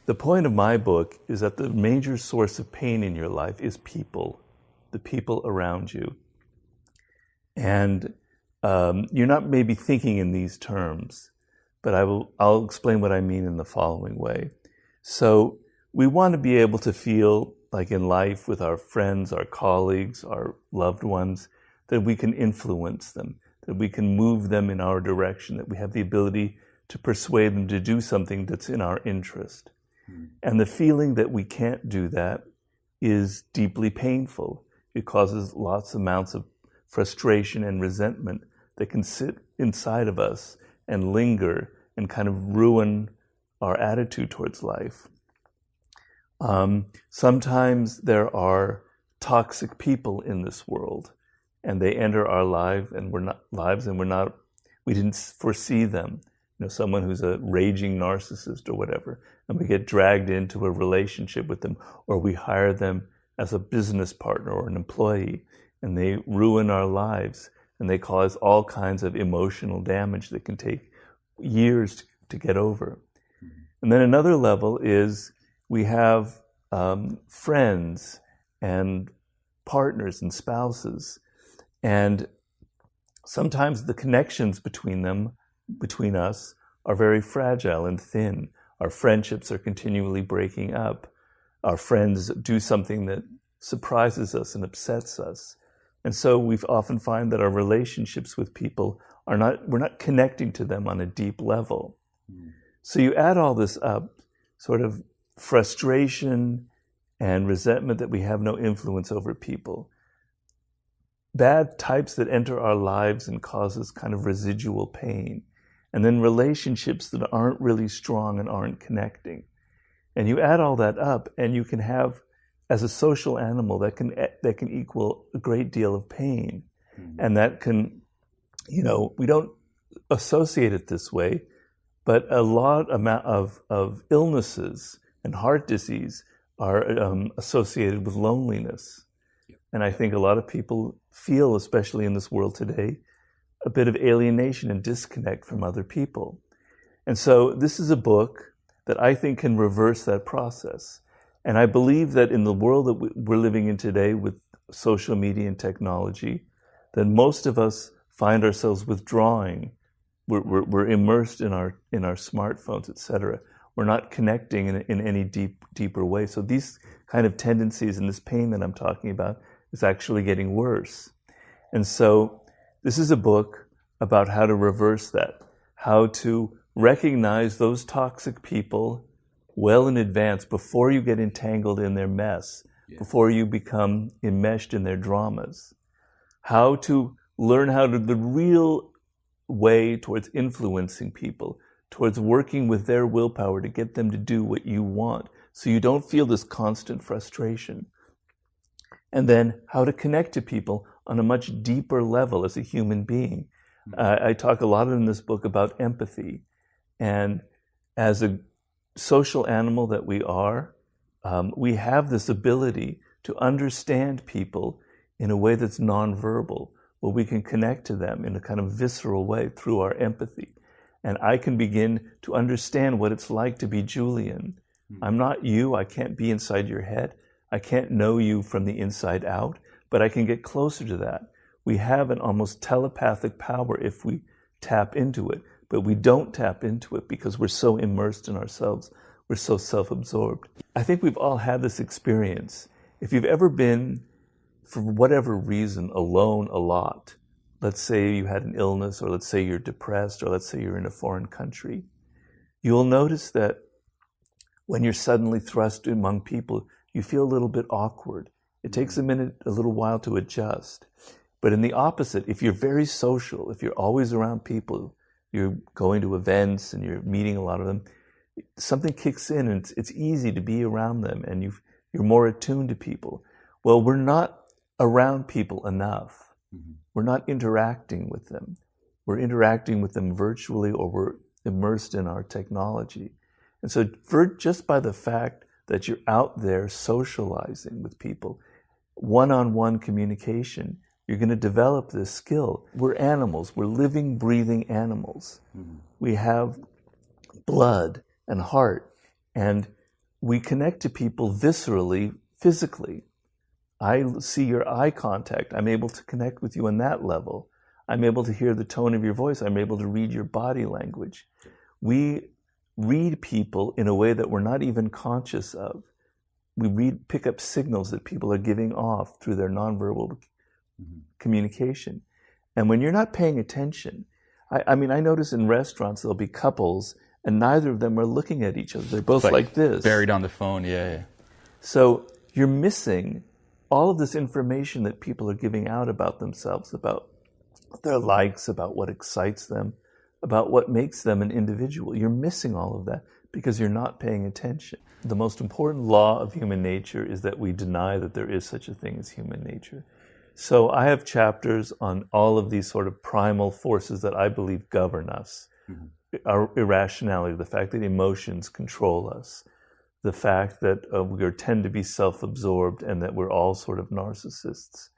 The point of my book is that the major source of pain in your life is people, the people around you. And you're not maybe thinking in these terms, but I'll explain what I mean in the following way. So we want to be able to feel like in life with our friends, our colleagues, our loved ones, that we can influence them, that we can move them in our direction, that we have the ability to persuade them to do something that's in our interest. And the feeling that we can't do that is deeply painful. It causes lots of amounts of frustration and resentment that can sit inside of us and linger and kind of ruin our attitude towards life. Sometimes there are toxic people in this world, and they enter our lives, and we didn't foresee them. You know, someone who's a raging narcissist or whatever, and we get dragged into a relationship with them, or we hire them as a business partner or an employee, and they ruin our lives, and they cause all kinds of emotional damage that can take years to get over. And then another level is we have friends and partners and spouses, and sometimes the connections between us are very fragile and thin. Our friendships are continually breaking up. Our friends do something that surprises us and upsets us. And so we often find that our relationships with people we're not connecting to them on a deep level. So you add all this up, sort of frustration and resentment that we have no influence over people. Bad types that enter our lives and causes kind of residual pain. And then relationships that aren't really strong and aren't connecting. And you add all that up, and you can have, as a social animal, that can equal a great deal of pain. And that can, we don't associate it this way, but a lot of illnesses and heart disease are associated with loneliness. And I think a lot of people feel, especially in this world today, a bit of alienation and disconnect from other people. And so this is a book that I think can reverse that process. And I believe that in the world that we're living in today with social media and technology, that most of us find ourselves withdrawing. We're immersed in our smartphones, etc. We're not connecting in any deeper way. So these kind of tendencies and this pain that I'm talking about is actually getting worse. And so this is a book about how to reverse that, how to recognize those toxic people well in advance before you get entangled in their mess, before you become enmeshed in their dramas, how to learn the real way towards influencing people, towards working with their willpower to get them to do what you want so you don't feel this constant frustration. And then how to connect to people on a much deeper level as a human being. I talk a lot in this book about empathy. And as a social animal that we are, we have this ability to understand people in a way that's nonverbal, where we can connect to them in a kind of visceral way through our empathy. And I can begin to understand what it's like to be Julien. I'm not you. I can't be inside your head. I can't know you from the inside out, but I can get closer to that. We have an almost telepathic power if we tap into it, but we don't tap into it because we're so immersed in ourselves. We're so self-absorbed. I think we've all had this experience. If you've ever been, for whatever reason, alone a lot, let's say you had an illness, or let's say you're depressed, or let's say you're in a foreign country, you'll notice that when you're suddenly thrust among people, you feel a little bit awkward. It takes a little while to adjust. But in the opposite, if you're very social, if you're always around people, you're going to events and you're meeting a lot of them, something kicks in and it's easy to be around them and you're more attuned to people. Well, we're not around people enough. We're not interacting with them. We're interacting with them virtually, or we're immersed in our technology. And so just by the fact that you're out there socializing with people, one-on-one communication, you're going to develop this skill. We're animals. We're living, breathing animals. We have blood and heart, and we connect to people viscerally, physically. I see your eye contact. I'm able to connect with you on that level. I'm able to hear the tone of your voice. I'm able to read your body language. We read people in a way that we're not even conscious of. We pick up signals that people are giving off through their nonverbal communication. And when you're not paying attention, I mean, I notice in restaurants there'll be couples and neither of them are looking at each other. They're both like this. Buried on the phone, yeah. So you're missing all of this information that people are giving out about themselves, about their likes, about what excites them, about what makes them an individual. You're missing all of that because you're not paying attention. The most important law of human nature is that we deny that there is such a thing as human nature. So I have chapters on all of these sort of primal forces that I believe govern us. Our irrationality, the fact that emotions control us, the fact that we tend to be self-absorbed and that we're all sort of narcissists,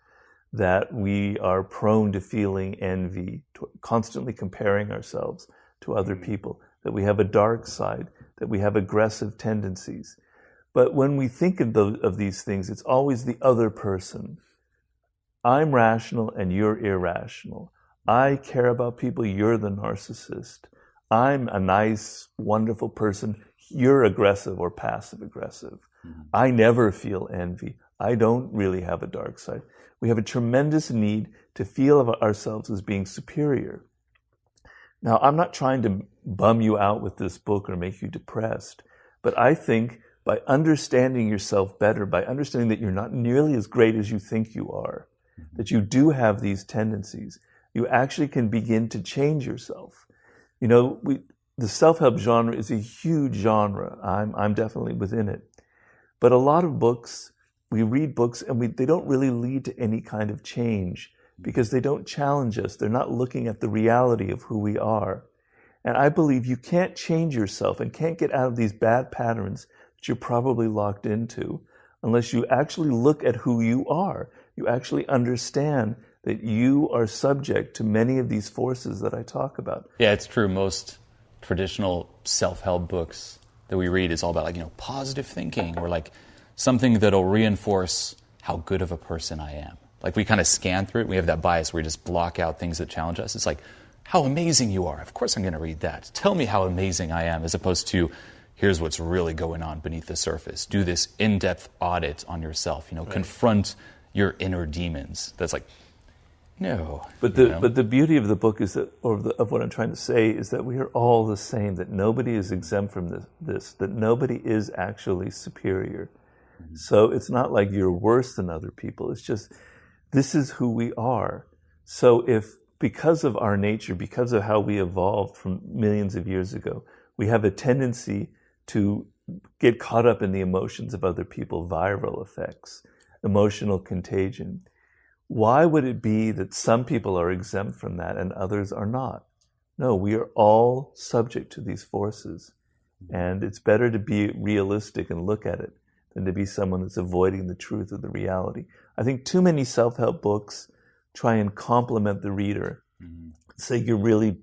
that we are prone to feeling envy, to constantly comparing ourselves to other people, that we have a dark side, that we have aggressive tendencies. But when we think of these things, it's always the other person. I'm rational and you're irrational. I care about people, you're the narcissist. I'm a nice, wonderful person, you're aggressive or passive aggressive. I never feel envy. I don't really have a dark side. We have a tremendous need to feel of ourselves as being superior. Now, I'm not trying to bum you out with this book or make you depressed, but I think by understanding yourself better, by understanding that you're not nearly as great as you think you are, that you do have these tendencies, you actually can begin to change yourself. You know, the self-help genre is a huge genre. I'm definitely within it. But a lot of books, we read books and they don't really lead to any kind of change because they don't challenge us. They're not looking at the reality of who we are. And I believe you can't change yourself and can't get out of these bad patterns that you're probably locked into unless you actually look at who you are. You actually understand that you are subject to many of these forces that I talk about. Yeah, it's true. Most traditional self-help books that we read is all about positive thinking or something that'll reinforce how good of a person I am. We kind of scan through it. We have that bias where we just block out things that challenge us. It's like, how amazing you are. Of course I'm going to read that. Tell me how amazing I am, as opposed to, here's what's really going on beneath the surface. Do this in-depth audit on yourself. Right. Confront your inner demons. That's no. But the beauty of the book is that, of what I'm trying to say, is that we are all the same. That nobody is exempt from this. That nobody is actually superior. So it's not like you're worse than other people. It's just, this is who we are. So if, because of our nature, because of how we evolved from millions of years ago, we have a tendency to get caught up in the emotions of other people, viral effects, emotional contagion. Why would it be that some people are exempt from that and others are not? No, we are all subject to these forces. And it's better to be realistic and look at it than to be someone that's avoiding the truth of the reality. I think too many self-help books try and compliment the reader. Say you're really,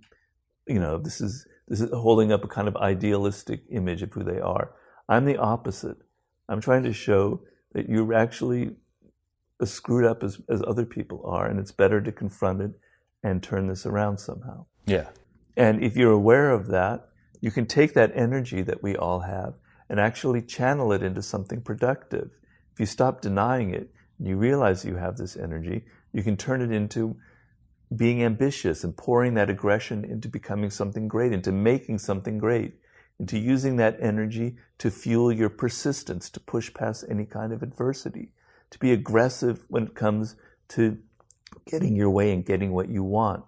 this is holding up a kind of idealistic image of who they are. I'm the opposite. I'm trying to show that you're actually as screwed up as other people are, and it's better to confront it and turn this around somehow. Yeah. And if you're aware of that, you can take that energy that we all have and actually channel it into something productive. If you stop denying it, and you realize you have this energy, you can turn it into being ambitious and pouring that aggression into becoming something great, into making something great, into using that energy to fuel your persistence, to push past any kind of adversity, to be aggressive when it comes to getting your way and getting what you want.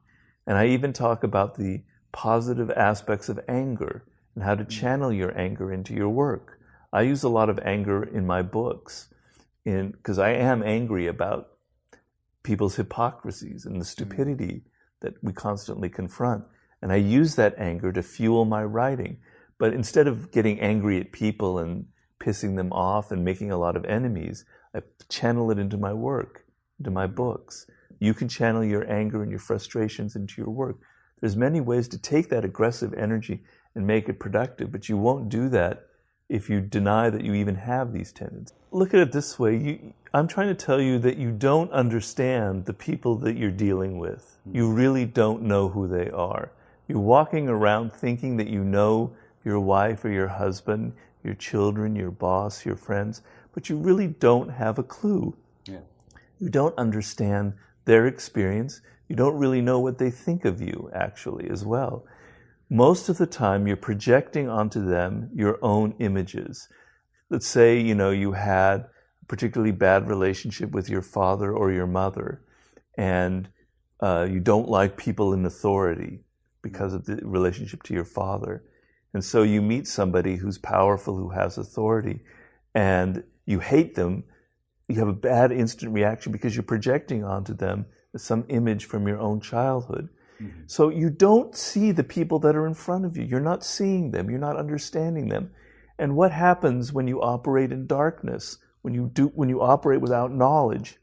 And I even talk about the positive aspects of anger and how to channel your anger into your work. I use a lot of anger in my books because I am angry about people's hypocrisies and the stupidity that we constantly confront. And I use that anger to fuel my writing. But instead of getting angry at people and pissing them off and making a lot of enemies, I channel it into my work, into my books. You can channel your anger and your frustrations into your work. There's many ways to take that aggressive energy and make it productive, but you won't do that if you deny that you even have these tendencies. Look at it this way. I'm trying to tell you that you don't understand the people that you're dealing with. You really don't know who they are. You're walking around thinking that you know your wife or your husband, your children, your boss, your friends, but you really don't have a clue. Yeah. You don't understand their experience. You don't really know what they think of you, actually, as well. Most of the time, you're projecting onto them your own images. Let's say, you had a particularly bad relationship with your father or your mother, and you don't like people in authority because of the relationship to your father. And so you meet somebody who's powerful, who has authority, and you hate them. You have a bad instant reaction because you're projecting onto them some image from your own childhood. Mm-hmm. So you don't see the people that are in front of you. You're not seeing them. You're not understanding them. And what happens when you operate in darkness? When you operate without knowledge,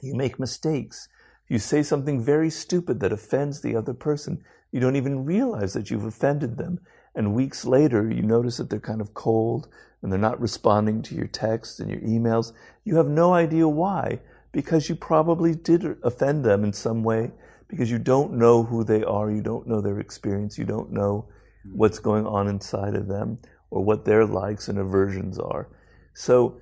you make mistakes. You say something very stupid that offends the other person. You don't even realize that you've offended them. And weeks later, you notice that they're kind of cold and they're not responding to your texts and your emails. You have no idea why, because you probably did offend them in some way, because you don't know who they are, you don't know their experience, you don't know what's going on inside of them or what their likes and aversions are. So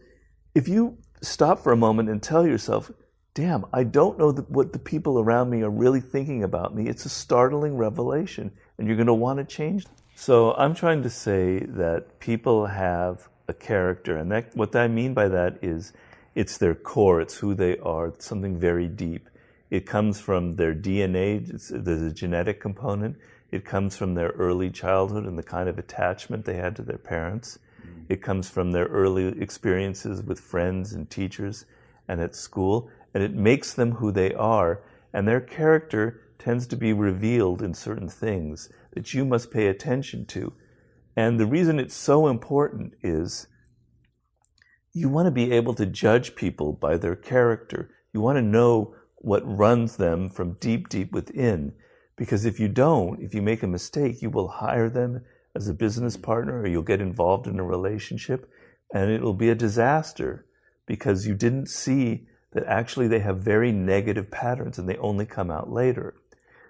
if you stop for a moment and tell yourself, damn, I don't know what the people around me are really thinking about me, it's a startling revelation, and you're going to want to change. So I'm trying to say that people have a character, and what I mean by that is it's their core, it's who they are, it's something very deep. It comes from their DNA, there's a genetic component. It comes from their early childhood and the kind of attachment they had to their parents. It comes from their early experiences with friends and teachers and at school, and it makes them who they are. And their character tends to be revealed in certain things that you must pay attention to. And the reason it's so important is you want to be able to judge people by their character. You want to know what runs them from deep, deep within. Because if you don't, if you make a mistake, you will hire them as a business partner, or you'll get involved in a relationship, and it'll be a disaster because you didn't see that actually they have very negative patterns and they only come out later.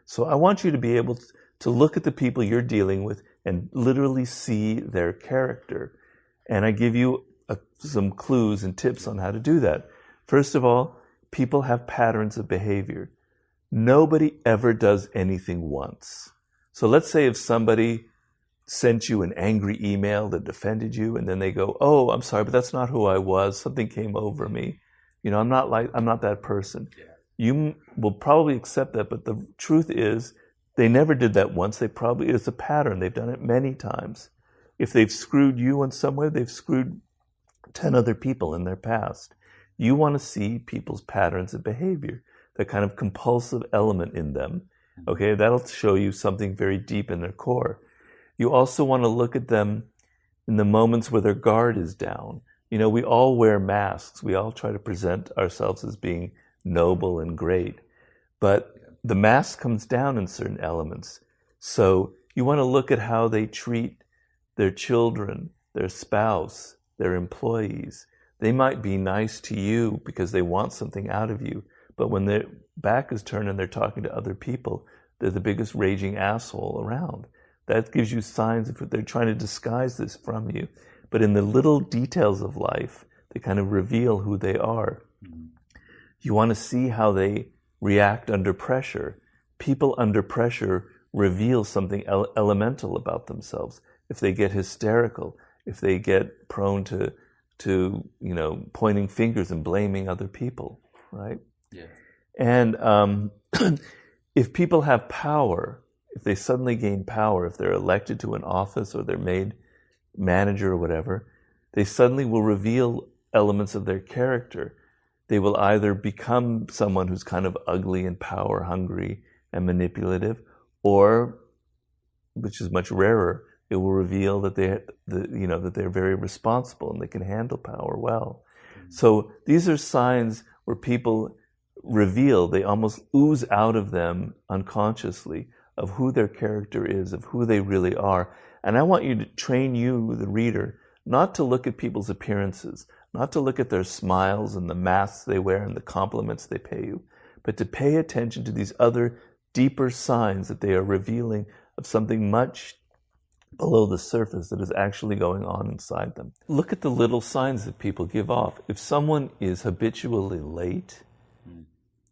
So I want you to be able to look at the people you're dealing with and literally see their character. And I give you some clues and tips on how to do that. First of all, people have patterns of behavior. Nobody ever does anything once. So let's say if somebody sent you an angry email that offended you, and then they go, "Oh, I'm sorry, but that's not who I was. Something came over me. I'm not that person." Yeah. You will probably accept that, but the truth is they never did that once. It's a pattern. They've done it many times. If they've screwed you in some way, they've screwed 10 other people in their past. You want to see people's patterns of behavior, that kind of compulsive element in them. Okay, that'll show you something very deep in their core. You also want to look at them in the moments where their guard is down. We all wear masks. We all try to present ourselves as being noble and great. But the mask comes down in certain elements. So you want to look at how they treat their children, their spouse, their employees. They might be nice to you because they want something out of you. But when their back is turned and they're talking to other people, they're the biggest raging asshole around. That gives you signs if they're trying to disguise this from you. But in the little details of life, they kind of reveal who they are. Mm-hmm. You want to see how they react under pressure. People under pressure reveal something elemental about themselves. If they get hysterical, if they get prone to pointing fingers and blaming other people, right? Yeah. And if people have power, if they suddenly gain power, if they're elected to an office or they're made manager or whatever, they suddenly will reveal elements of their character. They will either become someone who's kind of ugly and power hungry and manipulative, or, which is much rarer, it will reveal that that they're very responsible and they can handle power well. Mm-hmm. So these are signs where people reveal, they almost ooze out of them unconsciously of who their character is, of who they really are. And I want you to train you, the reader, not to look at people's appearances, not to look at their smiles and the masks they wear and the compliments they pay you, but to pay attention to these other deeper signs that they are revealing of something much below the surface that is actually going on inside them. Look at the little signs that people give off. If someone is habitually late,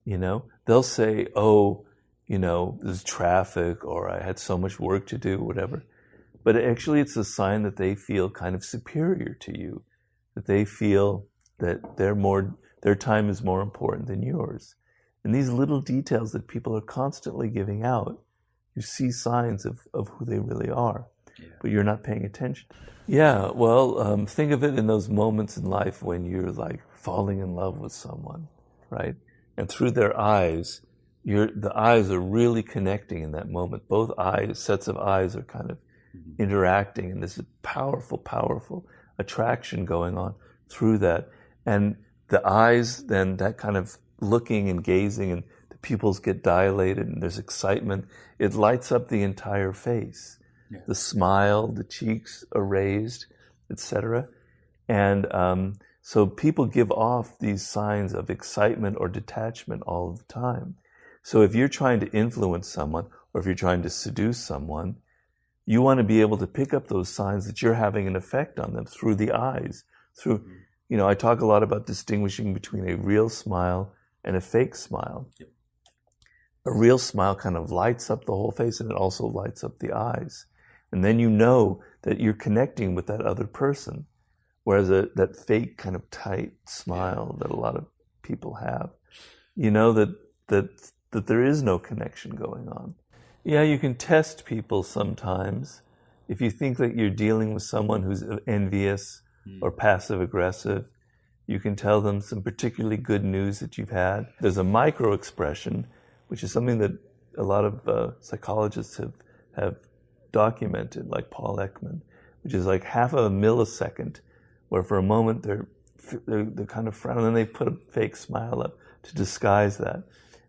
they'll say, oh, there's traffic, or I had so much work to do, whatever. But actually it's a sign that they feel kind of superior to you, that they feel that their time is more important than yours. And these little details that people are constantly giving out, you see signs of who they really are, but you're not paying attention. Yeah, well, think of it in those moments in life when you're like falling in love with someone, right? And through their eyes, the eyes are really connecting in that moment. Both sets of eyes are kind of interacting, and there's a powerful, powerful attraction going on through that. And the eyes, then that kind of looking and gazing, and the pupils get dilated, and there's excitement. It lights up the entire face. Yeah. The smile, the cheeks are raised, etc. And so people give off these signs of excitement or detachment all the time. So if you're trying to influence someone, or if you're trying to seduce someone, you want to be able to pick up those signs that you're having an effect on them through the eyes. I talk a lot about distinguishing between a real smile and a fake smile. Yep. A real smile kind of lights up the whole face, and it also lights up the eyes. And then you know that you're connecting with that other person. Whereas that fake kind of tight smile that a lot of people have, that there is no connection going on. Yeah, you can test people sometimes. If you think that you're dealing with someone who's envious or passive aggressive, you can tell them some particularly good news that you've had. There's a micro expression, which is something that a lot of psychologists have documented, like Paul Ekman, which is like half of a millisecond, where for a moment they're kind of frowning, and then they put a fake smile up to disguise that.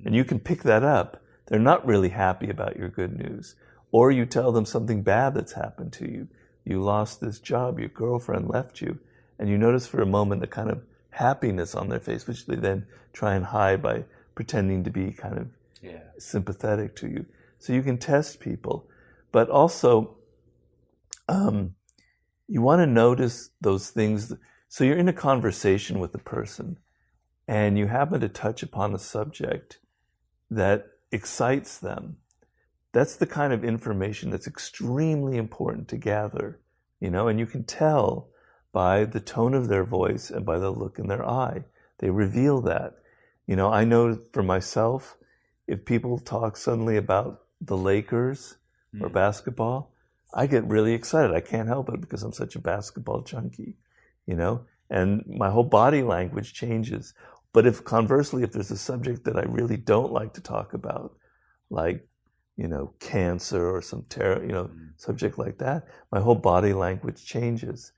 And you can pick that up. They're not really happy about your good news. Or you tell them something bad that's happened to you. You lost this job, your girlfriend left you, and you notice for a moment the kind of happiness on their face, which they then try and hide by pretending to be kind of sympathetic to you. So you can test people. But also, you want to notice those things. So you're in a conversation with a person, and you happen to touch upon a subject that excites them. That's the kind of information that's extremely important to gather, and you can tell by the tone of their voice and by the look in their eye. They reveal that. I know for myself, if people talk suddenly about the Lakers or basketball, I get really excited. I can't help it because I'm such a basketball junkie, and my whole body language changes. But if conversely, if there's a subject that I really don't like to talk about, like, cancer or some subject like that, my whole body language changes.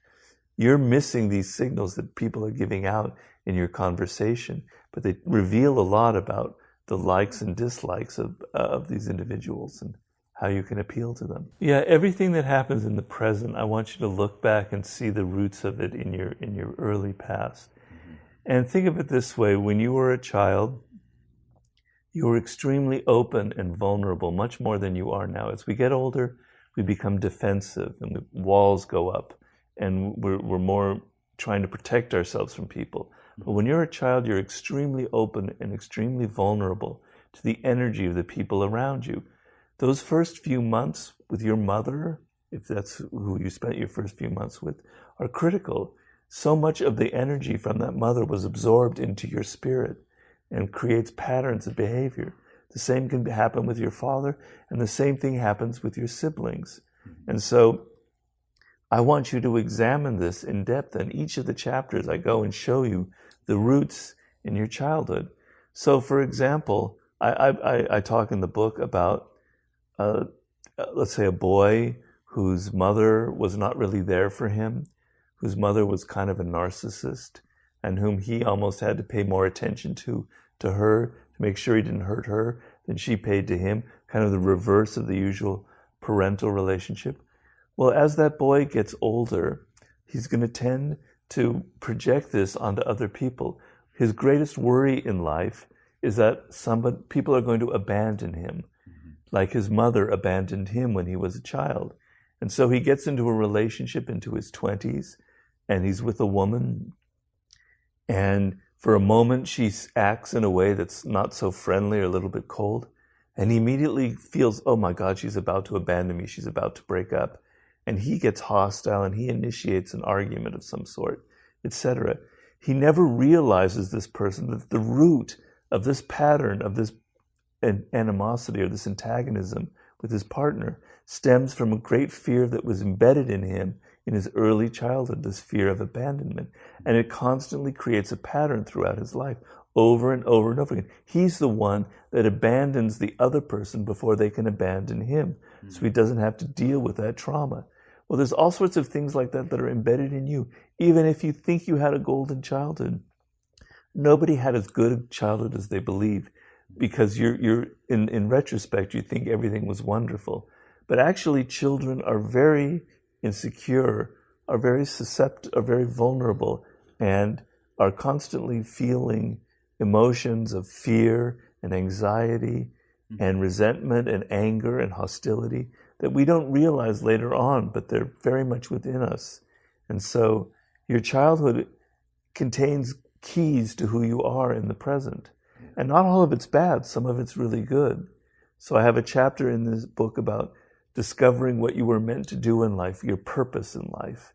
You're missing these signals that people are giving out in your conversation, but they reveal a lot about the likes and dislikes of these individuals and how you can appeal to them. Yeah, everything that happens in the present, I want you to look back and see the roots of it in your early past. And think of it this way: when you were a child, you were extremely open and vulnerable, much more than you are now. As we get older, we become defensive, and the walls go up, and we're more trying to protect ourselves from people. But when you're a child, you're extremely open and extremely vulnerable to the energy of the people around you. Those first few months with your mother, if that's who you spent your first few months with, are critical. So much of the energy from that mother was absorbed into your spirit and creates patterns of behavior. The same can happen with your father, and the same thing happens with your siblings. And so I want you to examine this in depth. In each of the chapters, I go and show you the roots in your childhood. So, for example, I talk in the book about, let's say, a boy whose mother was not really there for him, whose mother was kind of a narcissist, and whom he almost had to pay more attention to her to make sure he didn't hurt her than she paid to him, kind of the reverse of the usual parental relationship. Well, as that boy gets older, he's going to tend to project this onto other people. His greatest worry in life is that people are going to abandon him, like his mother abandoned him when he was a child. And so he gets into a relationship into his 20s, and he's with a woman, and for a moment she acts in a way that's not so friendly or a little bit cold, and he immediately feels, oh my God, she's about to abandon me, she's about to break up. And he gets hostile and he initiates an argument of some sort, etc. He never realizes, this person, that the root of this pattern, of this animosity or this antagonism with his partner, stems from a great fear that was embedded in him in his early childhood, this fear of abandonment. And it constantly creates a pattern throughout his life, over and over and over again. He's the one that abandons the other person before they can abandon him. So he doesn't have to deal with that trauma. Well, there's all sorts of things like that that are embedded in you. Even if you think you had a golden childhood, nobody had as good a childhood as they believe, because you're in retrospect, you think everything was wonderful. But actually, children are very insecure, are very susceptible, are very vulnerable, and are constantly feeling emotions of fear and anxiety and resentment and anger and hostility that we don't realize later on, but they're very much within us. And so your childhood contains keys to who you are in the present. And not all of it's bad, some of it's really good. So I have a chapter in this book about discovering what you were meant to do in life, your purpose in life.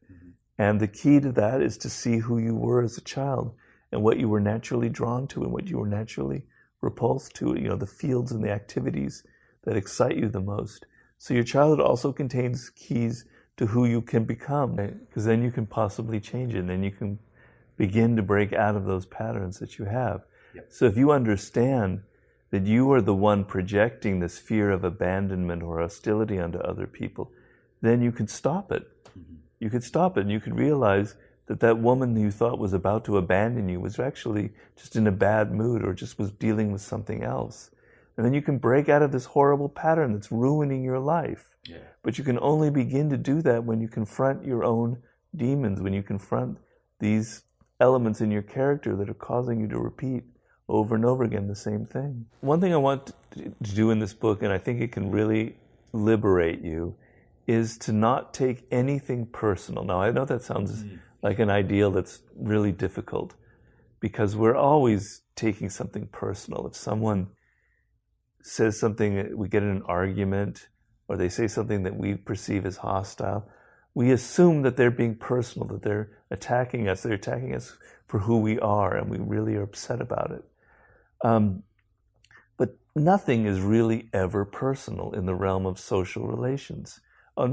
And the key to that is to see who you were as a child and what you were naturally drawn to and what you were naturally repulsed to, the fields and the activities that excite you the most. So your childhood also contains keys to who you can become, because then you can possibly change it, and then you can begin to break out of those patterns that you have. Yep. So if you understand that you are the one projecting this fear of abandonment or hostility onto other people, then you could stop it. You could stop it, and you could realize that that woman you thought was about to abandon you was actually just in a bad mood or just was dealing with something else. And then you can break out of this horrible pattern that's ruining your life. Yeah. But you can only begin to do that when you confront your own demons, when you confront these elements in your character that are causing you to repeat over and over again the same thing. One thing I want to do in this book, and I think it can really liberate you, is to not take anything personal. Now, I know that sounds like an ideal that's really difficult, because we're always taking something personal. If someone says something, we get in an argument, or they say something that we perceive as hostile, we assume that they're being personal, that they're attacking us. They're attacking us for who we are, and we really are upset about it. But nothing is really ever personal in the realm of social relations. Oh,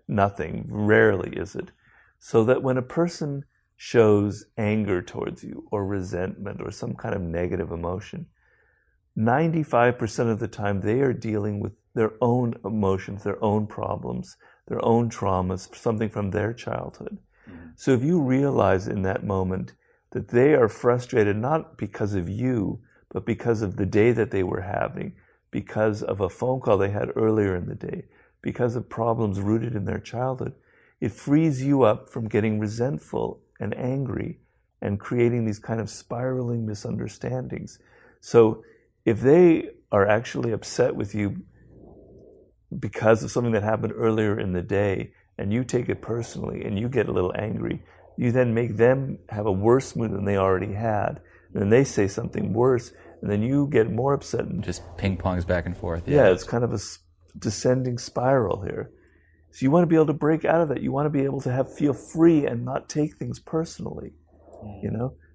nothing, rarely is it. So that when a person shows anger towards you, or resentment, or some kind of negative emotion, 95% of the time they are dealing with their own emotions, their own problems, their own traumas, something from their childhood. So if you realize in that moment that they are frustrated not because of you, but because of the day that they were having, because of a phone call they had earlier in the day, because of problems rooted in their childhood, it frees you up from getting resentful and angry and creating these kind of spiraling misunderstandings. So if they are actually upset with you because of something that happened earlier in the day, and you take it personally and you get a little angry, you then make them have a worse mood than they already had. And then they say something worse, and then you get more upset. And just ping pongs back and forth. Yeah, it's kind of a descending spiral here. So you want to be able to break out of that. You want to be able to feel free and not take things personally.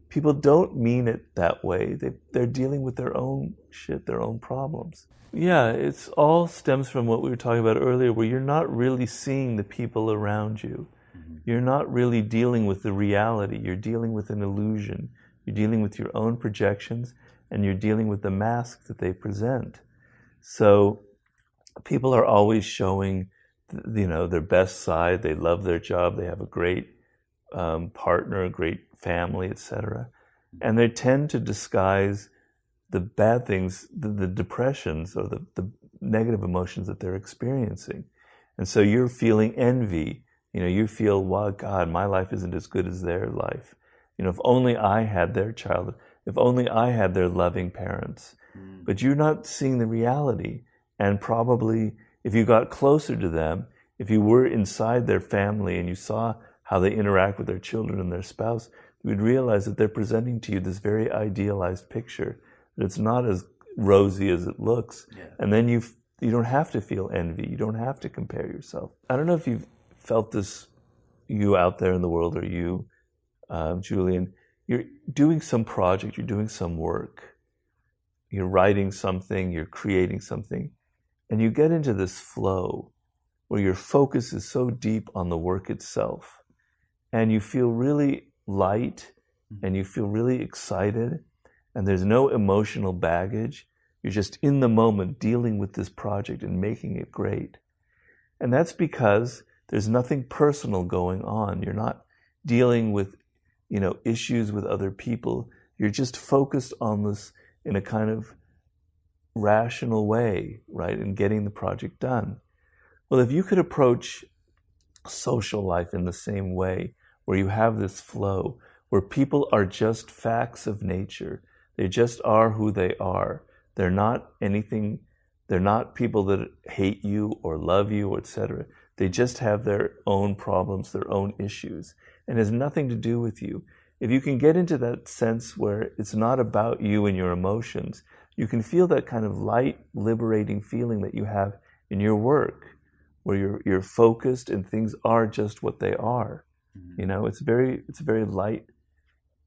People don't mean it that way. They're dealing with their own shit, their own problems. Yeah, it's all stems from what we were talking about earlier, where you're not really seeing the people around you. You're not really dealing with the reality. You're dealing with an illusion. You're dealing with your own projections, and you're dealing with the mask that they present. So people are always showing, their best side. They love their job. They have a great partner, a great family, etc. And they tend to disguise the bad things, the depressions or the negative emotions that they're experiencing. And so you're feeling envy, You feel, wow, God, my life isn't as good as their life. If only I had their child, if only I had their loving parents. But you're not seeing the reality. And probably if you got closer to them, if you were inside their family and you saw how they interact with their children and their spouse, you would realize that they're presenting to you this very idealized picture, that it's not as rosy as it looks. Yeah. And then you don't have to feel envy. You don't have to compare yourself. I don't know if you've felt this, you out there in the world, or you, Julien, you're doing some project, you're doing some work, you're writing something, you're creating something, and you get into this flow where your focus is so deep on the work itself, and you feel really light, and you feel really excited, and there's no emotional baggage. You're just in the moment dealing with this project and making it great. And that's because there's nothing personal going on. You're not dealing with, issues with other people. You're just focused on this in a kind of rational way, right? And getting the project done. Well, if you could approach social life in the same way, where you have this flow, where people are just facts of nature, they just are who they are. They're not anything, they're not people that hate you or love you, etc. They just have their own problems, their own issues, and it has nothing to do with you. If you can get into that sense where it's not about you and your emotions, you can feel that kind of light, liberating feeling that you have in your work, where you're focused and things are just what they are. It's a very light,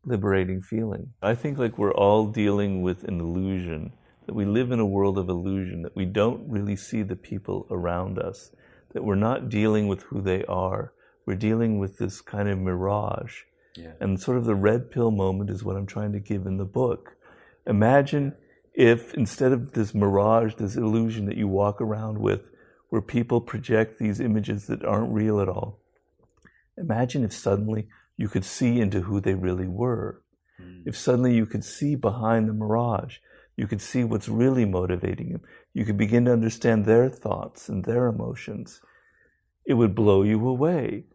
liberating feeling. I think we're all dealing with an illusion, that we live in a world of illusion, that we don't really see the people around us, that we're not dealing with who they are. We're dealing with this kind of mirage. Yeah. And sort of the red pill moment is what I'm trying to give in the book. Imagine if instead of this mirage, this illusion that you walk around with, where people project these images that aren't real at all, imagine if suddenly you could see into who they really were. If suddenly you could see behind the mirage, you could see what's really motivating them. You could begin to understand their thoughts and their emotions. It would blow you away.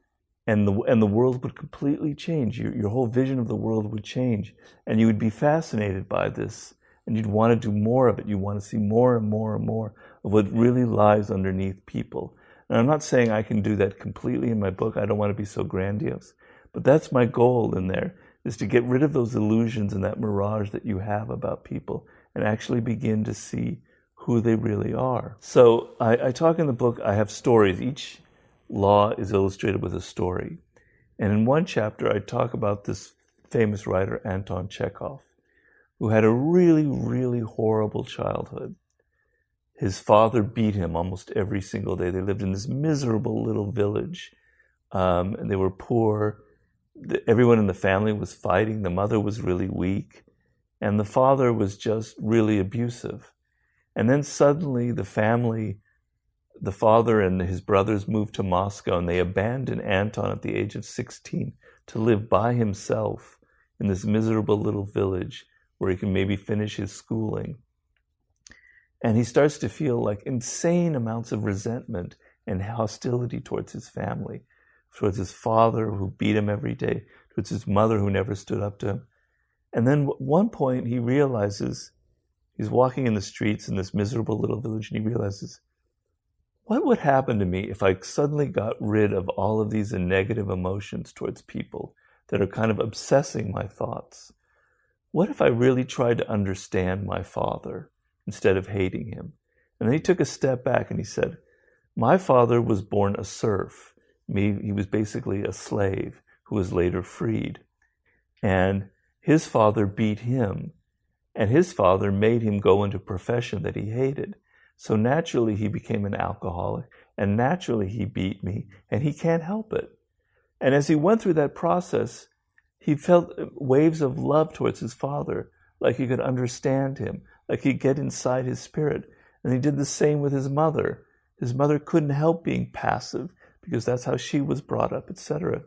And the world would completely change. Your whole vision of the world would change. And you would be fascinated by this. And you'd want to do more of it. You want to see more and more and more of what really lies underneath people. And I'm not saying I can do that completely in my book. I don't want to be so grandiose. But that's my goal in there, is to get rid of those illusions and that mirage that you have about people and actually begin to see who they really are. So I talk in the book, I have stories. Each law is illustrated with a story. And in one chapter, I talk about this famous writer, Anton Chekhov, who had a really, really horrible childhood. His father beat him almost every single day. They lived in this miserable little village, and they were poor. Everyone in the family was fighting. The mother was really weak, and the father was just really abusive. And then suddenly the father and his brothers moved to Moscow, and they abandoned Anton at the age of 16 to live by himself in this miserable little village where he can maybe finish his schooling. And he starts to feel insane amounts of resentment and hostility towards his family, towards his father who beat him every day, towards his mother who never stood up to him. And then at one point he realizes, he's walking in the streets in this miserable little village, and he realizes, what would happen to me if I suddenly got rid of all of these negative emotions towards people that are kind of obsessing my thoughts? What if I really tried to understand my father instead of hating him? And then he took a step back and he said, my father was born a serf. He was basically a slave who was later freed. And his father beat him. And his father made him go into a profession that he hated. So naturally he became an alcoholic, and naturally he beat me, and he can't help it. And as he went through that process, he felt waves of love towards his father, like he could understand him, like he'd get inside his spirit. And he did the same with his mother. His mother couldn't help being passive, because that's how she was brought up, etc.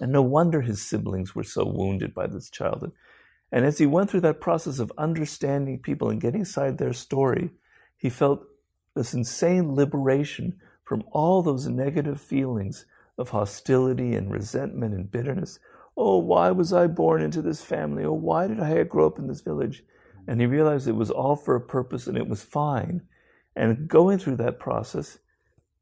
And no wonder his siblings were so wounded by this childhood. And as he went through that process of understanding people and getting inside their story, he felt this insane liberation from all those negative feelings of hostility and resentment and bitterness. Oh, why was I born into this family? Oh, why did I grow up in this village? And he realized it was all for a purpose and it was fine. And going through that process,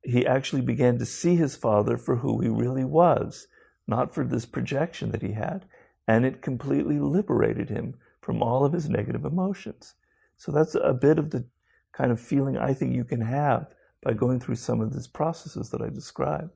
he actually began to see his father for who he really was, not for this projection that he had. And it completely liberated him from all of his negative emotions. So that's a bit of the kind of feeling I think you can have by going through some of these processes that I described.